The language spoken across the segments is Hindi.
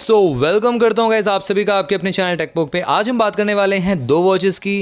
वेलकम करता हूँ गाइस आप सभी का आपके अपने चैनल टेकपोक पे। आज हम बात करने वाले हैं दो वॉचेस की।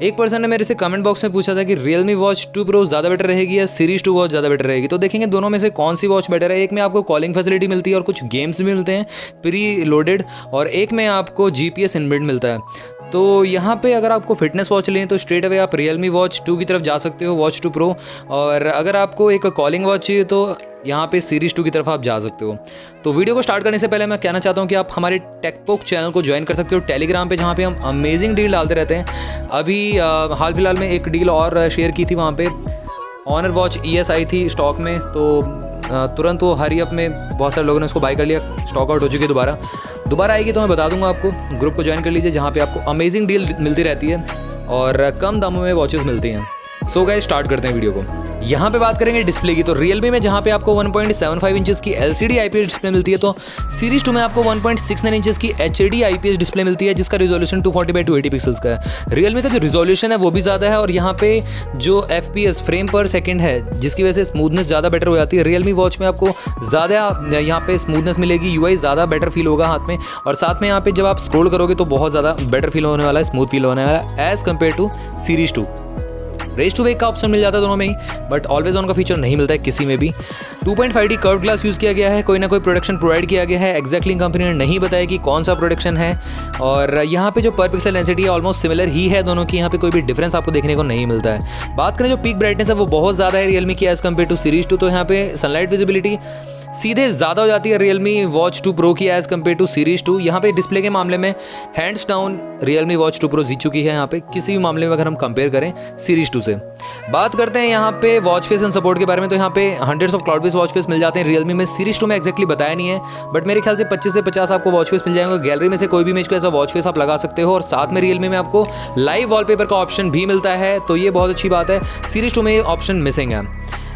एक पर्सन ने मेरे से कमेंट बॉक्स में पूछा था कि Realme Watch 2 Pro ज़्यादा बेटर रहेगी या सीरीज 2 वॉच ज़्यादा बेटर रहेगी। तो देखेंगे दोनों में से कौन सी वॉच बेटर है। एक में आपको कॉलिंग फैसिलिटी मिलती है और कुछ गेम्स भी मिलते हैं प्री लोडेड, और एक में आपको GPS इनबिल्ट मिलता है। तो यहाँ पे अगर आपको फिटनेस वॉच लें तो स्ट्रेट अवे आप Realme Watch 2 की तरफ जा सकते हो, Watch 2 Pro। और अगर आपको एक कॉलिंग वॉच चाहिए तो यहाँ पे सीरीज 2 की तरफ आप जा सकते हो। तो वीडियो को स्टार्ट करने से पहले मैं कहना चाहता हूँ कि आप हमारे टेकपोक चैनल को ज्वाइन कर सकते हो टेलीग्राम पे, जहाँ पे हम अमेजिंग डील डालते रहते हैं। अभी हाल फिलहाल में एक डील और शेयर की थी, वहाँ पे ऑनर वॉच ES आई थी स्टॉक में, तो तुरंत वो हरी अप में बहुत सारे लोगों ने उसको बाय कर लिया। स्टॉक आउट हो चुकी है, दोबारा आएगी तो मैं बता दूंगा आपको। ग्रुप को ज्वाइन कर लीजिए, जहाँ पे आपको अमेजिंग डील मिलती रहती है और कम दामों में वॉचेस मिलती हैं। सो गाइस स्टार्ट करते हैं वीडियो को। यहाँ पे बात करेंगे डिस्प्ले की। तो Realme में जहाँ पे आपको 1.75 इंचेस की LCD IPS डिस्प्ले मिलती है, तो सीरीज 2 में आपको 1.69 इंचेस की HD IPS डिस्प्ले मिलती है, जिसका रिजोल्यूशन 240x280 पिक्सल्स का है। Realme का जो रिजोल्यूशन है वो भी ज़्यादा है, और यहाँ पे जो FPS फ्रेम पर सेकेंड है, जिसकी वजह से स्मूथनेस ज़्यादा बेटर हो जाती है। Realme वॉच में आपको ज़्यादा यहाँ पे स्मूथनेस मिलेगी, UI ज़्यादा बेटर फील होगा हाथ में, और साथ में यहाँ पे जब आप स्क्रॉल करोगे तो बहुत ज़्यादा बेटर फील होने वाला है, स्मूथ फील होने वाला है as compare to series 2। Raise to wake का ऑप्शन मिल जाता है दोनों में ही, बट ऑलवेज ऑन का फीचर नहीं मिलता है किसी में भी। 2.5D कर्व ग्लास यूज़ किया गया है, कोई ना कोई प्रोडक्शन प्रोवाइड किया गया है। एग्जैक्टली कंपनी ने नहीं बताया कि कौन सा प्रोडक्शन है, और यहाँ पे जो पर पिक्सल डेंसिटी है ऑलमोस्ट सिमिलर ही है दोनों की, यहाँ पे कोई भी डिफरेंस आपको देखने को नहीं मिलता है। बात करें जो पीक ब्राइटनेस है वो बहुत ज़्यादा है Realme की एज़ कम्पेयर टू सीरीज 2, तो यहाँ पे सनलाइट विजिबिलिटी सीधे ज़्यादा हो जाती है Realme Watch 2 Pro की एज़ कम्पेयर टू सीरीज 2। यहाँ पे डिस्प्ले के मामले में hands down Realme Watch 2 Pro जीत चुकी है यहाँ पे किसी भी मामले में, अगर हम कंपेयर करें सीरीज 2 से। बात करते हैं यहाँ पे वॉच फेस एंड सपोर्ट के बारे में, तो यहाँ पे hundreds of cloud based watch face मिल जाते हैं Realme में। सीरीज 2 में एक्जैक्टली बताया नहीं है, बट मेरे ख्याल से 25 से 50 आपको वॉच फेस मिल जाएंगे। गैलरी में से कोई भी इमेज को ऐसा वॉच फेस आप लगा सकते हो, और साथ में Realme में आपको लाइव वॉलपेपर का ऑप्शन भी मिलता है, तो ये बहुत अच्छी बात है। सीरीज 2 में ये ऑप्शन मिसिंग है।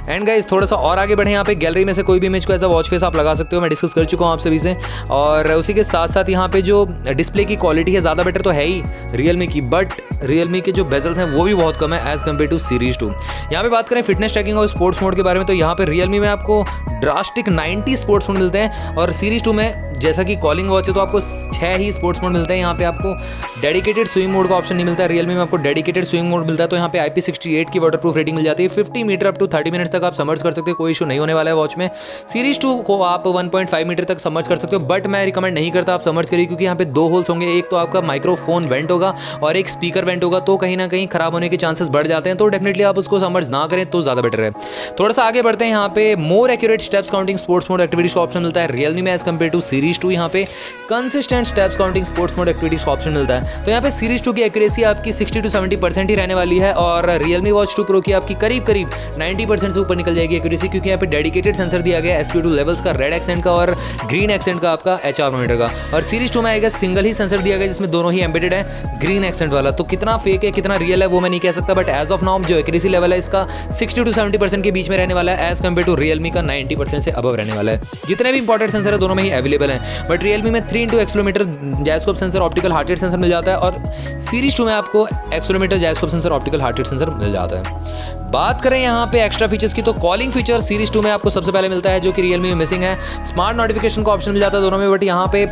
एंड गाइस थोड़ा सा और आगे बढ़े, यहाँ पे गैलरी में से कोई भी इमेज को ऐसा वॉच फेस आप लगा सकते हो, मैं डिस्कस कर चुका हूँ आप सभी से। और उसी के साथ साथ यहाँ पे जो डिस्प्ले की क्वालिटी है ज़्यादा बेटर तो है ही Realme की, बट Realme के जो बेजल्स हैं वो भी बहुत कम है एज़ कम्पेयर टू सीरीज 2। यहाँ पे बात करें फिटनेस ट्रैकिंग और स्पोर्ट्स मोड के बारे में, तो यहाँ पे Realme में आपको ड्रास्टिक 90 स्पोर्ट्स मोड मिलते हैं, और सीरीज 2 में जैसा कि कॉलिंग वॉच है तो आपको 6 ही स्पोर्ट्स मोड मिलते हैं। यहाँ पे आपको डेडिकेटेड स्विंग मोड का ऑप्शन नहीं मिलता है। Realme में आपको डेडिकेटेड स्विंग मोड मिलता है, तो यहाँ पे IP68 की वाटरप्रूफ रेटिंग मिल जाती है। 50 मीटर अप टू 30 मिनट्स तक आप समर्ज कर सकते हो, कोई इशू नहीं होने वाला है वॉच में। सीरीज 2 को आप 1.5 मीटर तक समर्ज कर सकते हो, बट मैं रिकमेंड नहीं करता आप समर्ज करिए, क्योंकि यहाँ पे 2 होल्स होंगे। एक तो आपका माइक्रोफोन वेंट होगा और एक स्पीकर वेंट होगा, तो कहीं ना कहीं खराब होने के चांसेस बढ़ जाते हैं। तो डेफिनेटली आप उसको समर्ज ना करें तो ज़्यादा बेटर है। थोड़ा सा आगे बढ़ते हैं, यहाँ पे more accurate steps counting sports mode activities का ऑप्शन मिलता है Realme में एज कम्पेयर टू सीरीज 2। यहाँ पे consistent steps counting sports mode activities का ऑप्शन मिलता है, तो यहाँ पे सीरीज 2 की एक्यूरेसी आपकी 60 to 70% ही रहने वाली है, और Realme Watch 2 Pro की आपकी करीब 90% से ऊपर निकल जाएगी एक्यूरेसी, क्योंकि यहाँ पे डेडिकेटेड सेंसर दिया गया है SPO2 लेवल्स का, रेड एक्सेंट का और ग्रीन एक्सेंट का, आपका HR मोनीटर का। और सीरीज 2 में आएगा सिंगल ही सेंसर दिया गया जिसमें दोनों ही एम्बेडेड है, ग्रीन एक्सेंट वाला। तो कितना फेक है कितना रियल है वो मैं नहीं कह सकता, बट एज ऑफ नाउ जो एक्यूरेसी लेवल है इसका 60 to 70% के बीच में रहने वाला है, एज कम्पेयर टू Realme का 90% से अबव रहने वाला है। जितने भी इंपॉर्टेंट सेंसर है दोनों में ही अवेलेबल है, बट Realme में 3x accelerometer gyroscope sensor optical heart rate sensor मिल जाता है, और सीरीज 2 में आपको accelerometer gyroscope sensor optical heart rate sensor मिल जाता है। बात करें यहाँ पे एक्स्ट्रा फीचर्स की, तो कॉलिंग फीचर सीरीज 2 में आपको सबसे पहले मिलता है, जो कि Realme में मिसिंग है। स्मार्ट नोटिफिकेशन का ऑप्शन मिल जाता है दोनों में, बट यहाँ पे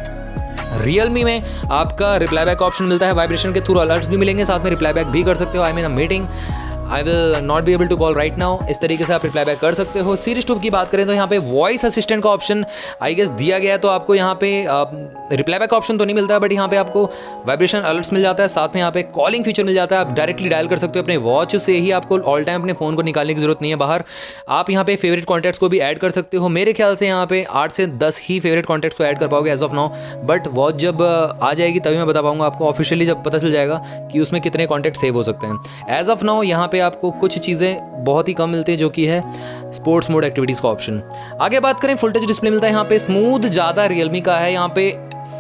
Realme में आपका रिप्लाई बैक ऑप्शन मिलता है, वाइब्रेशन के थ्रू अलर्ट्स भी मिलेंगे, साथ में रिप्लाई बैक भी कर सकते हो। I mean a meeting, I will not be able to call right now, इस तरीके से आप रिप्लाई बैक कर सकते हो। सीरीज 2 की बात करें तो यहाँ पे वॉइस असिस्टेंट का ऑप्शन आई गेस दिया गया है, तो आपको यहाँ पे रिप्लाई बैक ऑप्शन तो नहीं मिलता है, बट यहाँ पे आपको वाइब्रेशन अलर्ट्स मिल जाता है, साथ में यहाँ पे कॉलिंग फीचर मिल जाता है। आप डायरेक्टली डायल कर सकते हो अपने वॉच से ही, आपको ऑल टाइम अपने फ़ोन को निकालने की जरूरत नहीं है बाहर। आप यहाँ पे फेवरेट कॉन्टैक्ट्स को भी ऐड कर सकते हो। मेरे ख्याल से यहाँ पे 8 से 10 ही फेवरेट कॉन्टैक्ट्स को ऐड कर पाओगे as of now, but watch जब आ जाएगी तभी मैं बता पाऊंगा आपको ऑफिशियली, जब पता चल जाएगा कि उसमें कितने कॉन्टैक्ट सेव हो सकते हैं। एज ऑफ नाउ यहाँ पे आपको कुछ चीज़ें बहुत ही कम मिलती है, जो कि है स्पोर्ट्स मोड एक्टिविटीज़ का ऑप्शन। आगे बात करें फुल टच डिस्प्ले मिलता है यहाँ पे, स्मूथ ज़्यादा Realme का है, यहाँ पे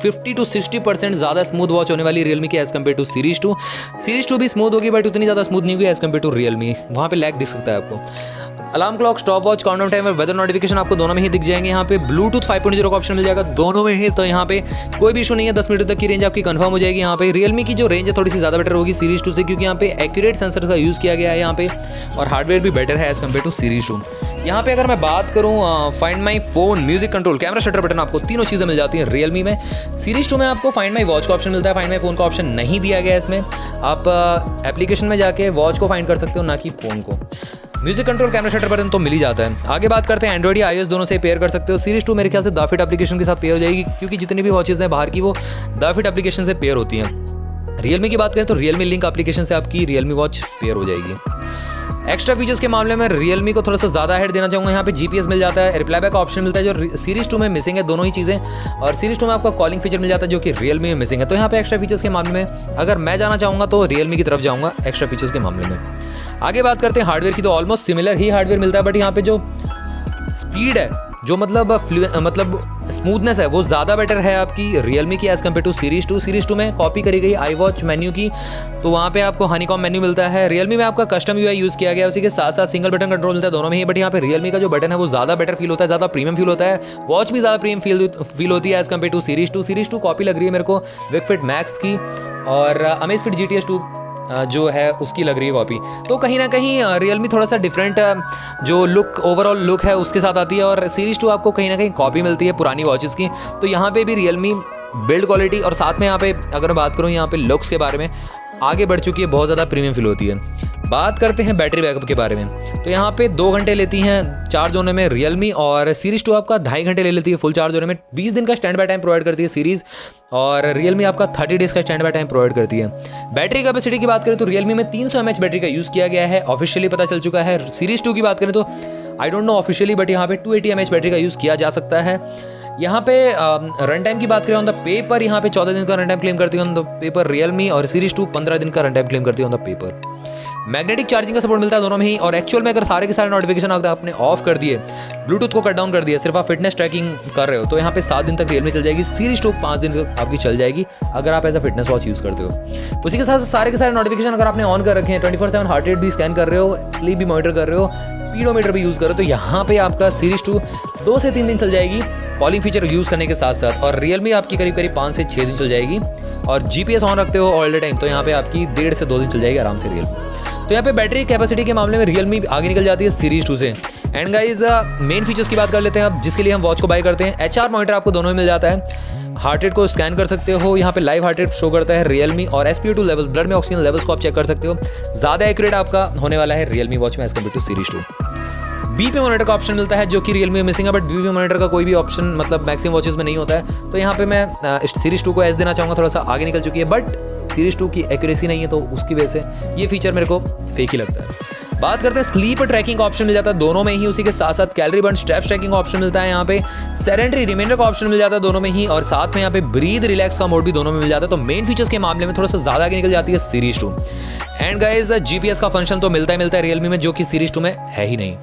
50 to 60% ज़्यादा स्मूथ वॉच होने वाली Realme की as compare to series 2। Series 2 भी स्मूथ होगी, बट उतनी ज़्यादा स्मूथ नहीं होगी एज कम्पेयर टू Realme, वहाँ पे लैग दिख सकता है आपको। Alarm clock, stop watch, countdown timer, weather notification आपको दोनों में ही दिख जाएंगे। यहाँ पे ब्लूटूथ 5.0 का ऑप्शन मिल जाएगा दोनों में ही, तो यहाँ पे कोई भी इशू नहीं है, 10 मीटर तक की रेंज आपकी कंफर्म हो जाएगी। यहाँ पे Realme की जो रेंज है थोड़ी सी ज़्यादा बेटर होगी सीरीज 2 से, क्योंकि यहाँ पे एक्यूरेट सेंसर का यूज़ किया गया है यहाँ पे, और हार्डवेयर भी बेटर है एज कम्पेयर टू सीरीज 2। यहाँ पे अगर मैं बात करूँ find my phone, music control, camera shutter button, आपको तीनों चीज़ें मिल जाती हैं रियलमी में। सीरीज 2 में आपको फाइंड माई वॉच का ऑप्शन मिलता है, फाइंड माई फोन का ऑप्शन नहीं दिया गया है इसमें। आप एप्लीकेशन में जाके वॉच को फाइंड कर सकते हो, ना कि फ़ोन को। Music control, camera shutter button तो मिल ही जाता है। आगे बात करते हैं एंड्रॉइड या iOS दोनों से पेयर कर सकते हो। सीरीज 2 मेरे ख्याल से दाफिट एप्लीकेशन के साथ पेयर हो जाएगी, क्योंकि जितनी भी वॉचेज़ हैं बाहर की वो दाफिट एप्लीकेशन से पेयर होती हैं। रियलमी की बात करें तो रियलमी लिंक एप्लीकेशन से आपकी रियलमी वॉच पेयर हो जाएगी। एक्स्ट्रा फीचर्स के मामले में रियलमी को थोड़ा सा ज़्यादा हेड देना चाहूँगा। यहाँ पे GPS मिल जाता है, रिप्लाई बैक ऑप्शन मिलता है जो सीरीज 2 में मिसिंग है, दोनों ही चीज़ें। और सीरीज 2 में आपका कॉलिंग फीचर मिल जाता है जो कि रियलमी में मिसिंग है। तो यहाँ पे एक्स्ट्रा फीचर्स के मामले में अगर मैं जाना चाहूँगा तो रियलमी की तरफ जाऊँगा एक्स्ट्रा फीचर्स के मामले में। आगे बात करते हैं हार्डवेयर की, तो ऑलमोस्ट सिमिलर ही हार्डवेयर मिलता है, बट यहाँ पे जो स्पीड है, जो मतलब स्मूथनेस है, वो ज़्यादा बेटर है आपकी रियलमी की as compare to series 2। Series 2 में कॉपी करी गई iWatch मेन्यू की, तो वहाँ पे आपको हनीकॉम मेन्यू मिलता है। रियलमी में आपका कस्टम UI यूज़ किया गया है, उसी के साथ साथ सिंगल बटन कंट्रोल मिलता है दोनों में ही। बट यहाँ पे रियलमी का जो बटन है वो ज़्यादा बेटर फील होता है, ज़्यादा प्रीमियम फील होता है। वॉच भी ज़्यादा प्रीमियम फील होती है as compare to series 2। Series 2 copy लग रही है मेरे को विक फिट मैक्स की, और अमेज़फिट GTS 2 जो है उसकी लग रही है कॉपी। तो कहीं ना कहीं रियलमी थोड़ा सा डिफरेंट जो लुक, ओवरऑल लुक है उसके साथ आती है, और सीरीज 2 आपको कहीं ना कहीं कॉपी मिलती है पुरानी वॉचेस की। तो यहाँ पे भी रियलमी बिल्ड क्वालिटी और साथ में यहाँ पे अगर मैं बात करूँ यहाँ पे लुक्स के बारे में आगे बढ़ चुकी है, बहुत ज़्यादा प्रीमियम फील होती है। बात करते हैं बैटरी बैकअप के बारे में, तो यहाँ पे 2 घंटे लेती हैं चार्ज होने में रियलमी, और सीरीज 2 आपका 2.5 घंटे ले लेती है फुल चार्ज होने में। 20 दिन का स्टैंड बाय टाइम प्रोवाइड करती है सीरीज़, और रियलमी आपका 30 डेज़ का स्टैंड बाय टाइम प्रोवाइड करती है। बैटरी कैपेसिटी की बात करें तो रियलमी में 300 mAh बैटरी का यूज़ किया गया है, ऑफिशियली पता चल चुका है। सीरीज 2 की बात करें तो आई डोंट नो ऑफिशियली, बट यहाँ पे 280 mAh बैटरी का यूज़ किया जा सकता है। यहाँ पे रन टाइम की बात करें ऑन द पेपर, यहाँ पे 14 दिन का रन टाइम क्लेम करती है ऑन द पेपर रियलमी, और सीरीज 2 15 दिन का रन टाइम क्लेम करती है on the paper. Magnetic charging का सपोर्ट मिलता है दोनों में ही, और एक्चुअल में अगर सारे के सारे नोटिफिकेशन अगर आपने ऑफ कर दिए, ब्लूटूथ को कट डाउन कर दिया, सिर्फ आप फिटनेस ट्रैकिंग कर रहे हो, तो यहाँ पे 7 दिन तक रियलमी चल जाएगी। सीरीज 2 5 दिन तक आपकी चल जाएगी अगर आप as a fitness watch use करते हो। उसी के साथ सारे के सारे नोटिफिकेशन अगर आपने ऑन कर रखे हैं, 24/7 हार्ट रेट भी स्कैन कर रहे हो, स्लीप भी मॉनिटर कर रहे हो, स्पीडोमीटर भी यूज़ करो, तो यहाँ पे आपका सीरीज 2 2 से 3 दिन चल जाएगी कॉलिंग फीचर यूज़ करने के साथ साथ, और रियलमी आपकी करीब 5 से 6 दिन चल जाएगी। और GPS ऑन रखते हो ऑल द टाइम, तो यहाँ पे आपकी 1.5 से 2 दिन चल जाएगी आराम से रियलमी। तो यहाँ पे बैटरी कैपेसिटी के मामले में रियलमी आगे निकल जाती है सीरीज 2 से। एंड गाइज मेन फीचर्स की बात कर लेते हैं अब, जिसके लिए हम वॉच को बाय करते हैं। HR मॉनिटर आपको दोनों में मिल जाता है, हार्ट रेट को स्कैन कर सकते हो, यहाँ पे लाइव हार्ट रेट शो करता है रियलमी, और SpO2 लेवल, ब्लड में ऑक्सीजन लेवल्स को आप चेक कर सकते हो। ज़्यादा एक्यूरेट आपका होने वाला है रियलमी वॉच में as compare to series 2। BP monitor का ऑप्शन मिलता है जो कि रियलमी में मिसिंग है, बट BP मॉनिटर का कोई भी ऑप्शन मतलब मैक्सिमम वॉचेस में नहीं होता है। तो यहाँ पे मैं सीरीज 2 को एज देना चाहूँगा, थोड़ा सा आगे निकल चुकी है, बट सीरीज 2 की एक्यूरेसी नहीं है, तो उसकी वजह से ये फीचर मेरे को फेक ही लगता है। बात करते हैं स्लीप ट्रैकिंग का ऑप्शन मिल जाता है दोनों में ही, उसी के साथ साथ कैलोरी बर्न, स्टेप्स ट्रैकिंग का ऑप्शन मिलता है यहाँ पे, सेडेंटरी रिमाइंडर का ऑप्शन मिल जाता है दोनों में ही, और साथ में यहाँ पे ब्रीथ रिलैक्स का मोड भी दोनों में मिल जाता है। तो मेन फीचर्स के मामले में थोड़ा सा ज़्यादा आगे निकल जाती है सीरीज 2। एंड गाइज GPS का फंक्शन तो मिलता है रियलमी में, जो कि सीरीज 2 में है ही नहीं।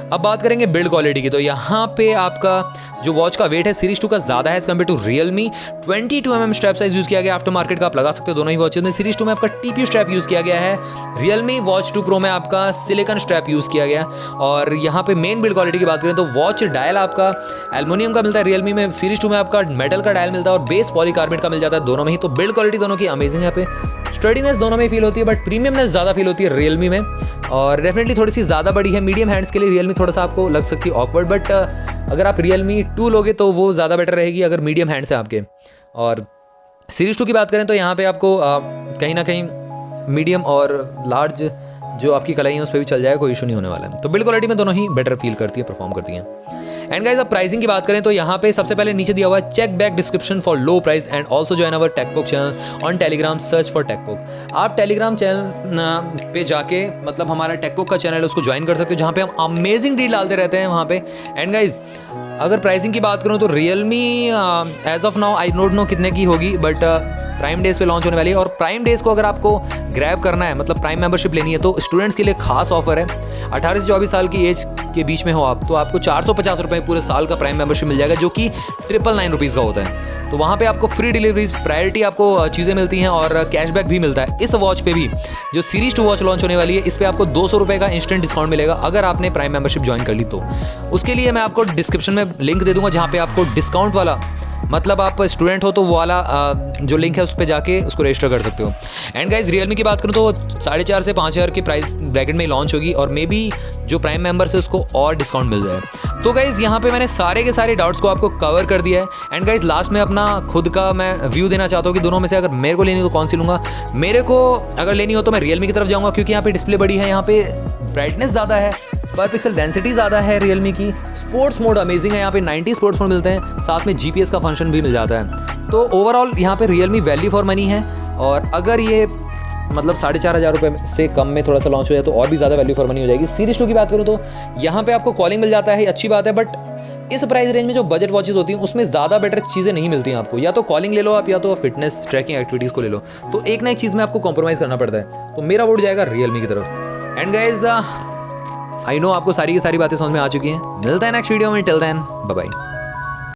अब बात करेंगे बिल्ड क्वालिटी की, तो यहाँ पे आपका जो वॉच का वेट है सीरीज 2 का ज़्यादा है as compare to Realme. 22 mm strap size use किया गया, आफ्टर मार्केट का आप लगा सकते हो दोनों ही वॉचेज में। सीरीज 2 में आपका TPU स्ट्रैप यूज़ किया गया है, रियलमी वॉच 2 प्रो में आपका सिलिकॉन स्ट्रैप यूज़ किया गया। और यहाँ पे मेन बिल्ड क्वालिटी की बात करें तो वॉच डायल आपका एल्युमिनियम का मिलता है रियलमी में, सीरीज 2 में आपका मेटल का डायल मिलता है, और बेस पॉलीकार्बोनेट का मिल जाता है दोनों में ही। तो बिल्ड क्वालिटी दोनों की अमेजिंग है, यहाँ पे स्टडीनेस दोनों में फील होती है, बट प्रीमियमनेस ज़्यादा फील होती है रियलमी में, और डेफिनेटली थोड़ी सी ज़्यादा बड़ी है। मीडियम हैंड्स के लिए रियलमी थोड़ा सा आपको लग सकती है ऑकवर्ड, बट अगर आप रियलमी 2 लोगे तो वो ज़्यादा बेटर रहेगी अगर मीडियम हैंड्स है आपके। और सीरीज 2 की बात करें तो यहाँ पे आपको कहीं ना कहीं मीडियम और लार्ज जो आपकी कलाई है उस पर भी चल जाएगा, कोई इशू नहीं होने वाला है। तो बिल्ड क्वालिटी में दोनों ही बेटर फील करती है, परफॉर्म करती हैं। एंड गाइस अब प्राइसिंग की बात करें तो यहाँ पे सबसे पहले नीचे दिया हुआ है check back description for low price and also join our Techbook channel on Telegram, search for Techbook. आप टेलीग्राम चैनल पे जाके मतलब हमारा टेकबुक का चैनल है उसको ज्वाइन कर सकते हो, जहाँ पे हम अमेजिंग डील डालते रहते हैं वहाँ पे। एंड गाइज अगर प्राइसिंग की बात करूँ तो Realme as of now I don't know कितने की होगी, बट प्राइम डेज पे लॉन्च होने वाली है। और प्राइम डेज को अगर आपको ग्रैब करना है, मतलब प्राइम मेंबरशिप लेनी है, तो स्टूडेंट्स के लिए खास ऑफर है। 18 से 24 साल की एज के बीच में हो आप, तो आपको 450 रुपये पूरे साल का प्राइम मेंबरशिप मिल जाएगा, जो कि 999 रुपीज़ का होता है। तो वहाँ पे आपको फ्री डिलीवरीज, प्रायोरिटी आपको चीज़ें मिलती हैं, और कैशबैक भी मिलता है। इस वॉच पे भी जो सीरीज 2 वॉच लॉन्च होने वाली है, इस पर आपको 200 रुपये का इंस्टेंट डिस्काउंट मिलेगा अगर आपने प्राइम मेंबरशिप ज्वाइन कर ली तो। उसके लिए मैं आपको डिस्क्रिप्शन में लिंक दे दूंगा, जहाँ पे आपको डिस्काउंट वाला मतलब आप स्टूडेंट हो तो वो वाला जो लिंक है उस पर जाके उसको रजिस्टर कर सकते हो। एंड गाइज रियलमी की बात करूँ तो 4,500 से 5,000 के प्राइस ब्रैकेट में लॉन्च होगी और मे बी जो प्राइम मेंबर्स है उसको और डिस्काउंट मिल जाए। तो गाइज यहाँ पे मैंने सारे के सारे डाउट्स को आपको कवर कर दिया है। एंड गाइज लास्ट में अपना खुद का मैं व्यू देना चाहता हूँ कि दोनों में से अगर मेरे को लेनी हो तो कौन सी लूँगा। मेरे को अगर लेनी हो तो मैं रियलमी की तरफ जाऊँगा, क्योंकि यहाँ पे डिस्प्ले बड़ी है, यहाँ पे ब्राइटनेस ज़्यादा है, पर पिक्सल डेंसिटी ज़्यादा है रियलमी की। स्पोर्ट्स मोड अमेजिंग है, यहाँ पे 90 स्पोर्ट्स मोड मिलते हैं, साथ में जीपीएस का फंक्शन भी मिल जाता है। तो ओवरऑल यहाँ पे रियलमी वैल्यू फॉर मनी है। और अगर ये मतलब 4,500 रुपये से कम में थोड़ा सा लॉन्च हो जाए तो और भी ज़्यादा वैल्यू फॉर मनी हो जाएगी। सीरीज 2 की बात करूँ तो यहाँ पे आपको कॉलिंग मिल जाता है, अच्छी बात है, बट इस प्राइस रेंज में जो बजट वॉचेस होती हैं उसमें ज़्यादा बेटर चीज़ें नहीं मिलती हैं आपको। या तो कॉलिंग ले लो आप, या तो फिटनेस ट्रैकिंग एक्टिविटीज़ को ले लो। तो एक ना एक चीज़ में आपको कॉम्प्रोमाइज़ करना पड़ता है। तो मेरा वोट जाएगा रियलमी की तरफ। एंड गाइज आई नो आपको सारी की सारी बातें समझ में आ चुकी हैं। मिलता है नेक्स्ट वीडियो में, टिल देन बाय बाय।